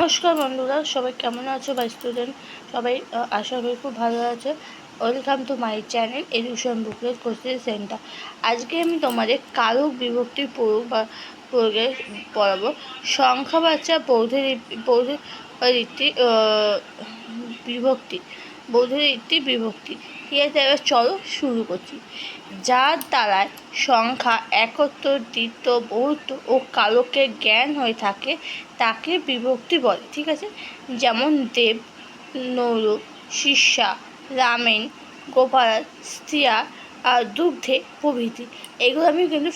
নমস্কার বন্ধুরা, সবাই কেমন আছো বা স্টুডেন্ট সবাই আশা করি খুব ভালো আছে। Welcome to my channel education booklet coaching centre. আজকে আমি তোমাদের কারক বিভক্তি প্রয়োগে পড়াবো। সংখ্যাবাচা বৌদ্ধরীতি বিভক্তি বিভক্তি। ঠিক আছে, এবার চলো শুরু করছি। যার দ্বারায় সংখ্যা একত্র, দ্বিত্ব, বহুত্ব ও কারকের জ্ঞান হয়ে থাকে তাকে বিভক্তি বলে। ঠিক আছে, যেমন দেব, নৌর, শিষ্যা, রামেন, গোপাল, স্ত্রিয়া আর দুগ্ধে প্রভৃতি। এগুলো আমি কিন্তু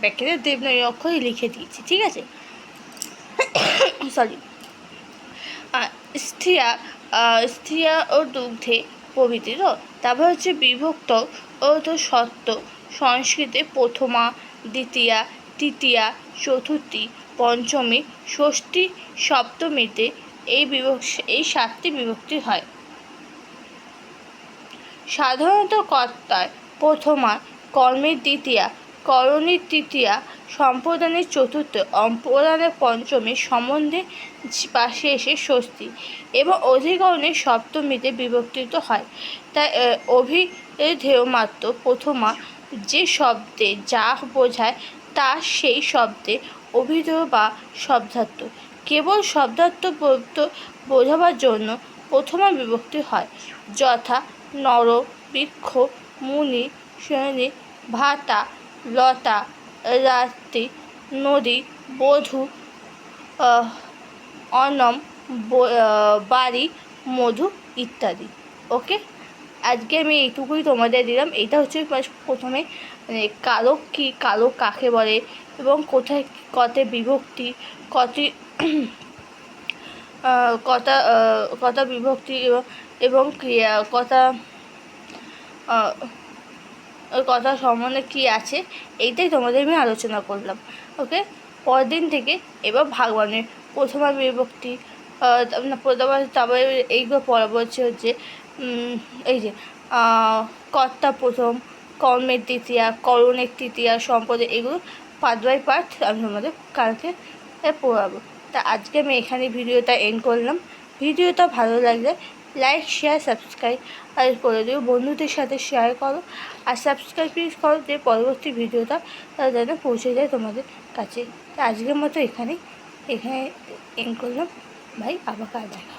ব্যাকেটে দেবনাগরী অক্ষরে লিখে দিয়েছি। ঠিক আছে, সরি, স্ত্রিয়া ও দুগ্ধে প্রভৃতি। তো তারপর হচ্ছে বিভক্ত ও তো সত্য। সংস্কৃতে প্রথমা, দ্বিতীয়া, তৃতীয়া, চতুর্থী, পঞ্চমী, ষষ্ঠী, সপ্তমীতে এই 7টি বিভক্তি হয়। সাধারণত কর্তার প্রথমা, কর্মের দ্বিতীয়া, করণের তৃতীয়া, সম্প্রদানের চতুর্থ, অপদানের পঞ্চমী, সম্বন্ধে পাশে এসে ষষ্ঠী এবং অধিকরণের সপ্তমীতে বিভক্তিত হয়। তাই অভিধেয় মাত্র প্রথমা যে শব্দে যা বোঝায় তা সেই শব্দে অভিধেয় বা শব্দার্থ। কেবল শব্দার্থ বোঝাবার জন্য প্রথমা বিভক্তি হয়, যথা নর, বৃক্ষ, মুনি, শ্রেণী, ভাতা, লতা, রাত্রি, নদী, বধূ, অনম, বাড়ি, মধু ইত্যাদি। ওকে, আজকে আমি এইটুকুই তোমাদের দিলাম। এটা হচ্ছে প্রথমে মানে কারক কী, কারক কাকে বলে এবং কোথায় কতে বিভক্তি, কটি কটা বিভক্তি এবং ক্রিয়া কথা সম্বন্ধে কী আছে, এইটাই তোমাদের আমি আলোচনা করলাম। ওকে, পরের দিন থেকে এবার ভাগবানের প্রথমা বিভক্তি, তারপরে এইগুলো পড়াবো হচ্ছে এই যে কর্তা প্রথম, কর্মের দ্বিতীয়া, করণের তৃতীয়া, সম্পদের, এগুলো পার্ট বাই পার্ট আমি তোমাদের কালকে পড়াবো। তা আজকে আমি এখানে ভিডিওটা এন্ড করলাম। ভিডিওটা ভালো লাগলে লাইক, শেয়ার, সাবস্ক্রাইব করে দিও, বন্ধুদের সাথে শেয়ার করো আর সাবস্ক্রাইব প্লিজ করো, যে পরবর্তী ভিডিওটা যেন পৌঁছে যায় তোমাদের কাছে। তা আজকের মতো এখানে এন্ড করলাম। ভাই, আবার কাল দেখা।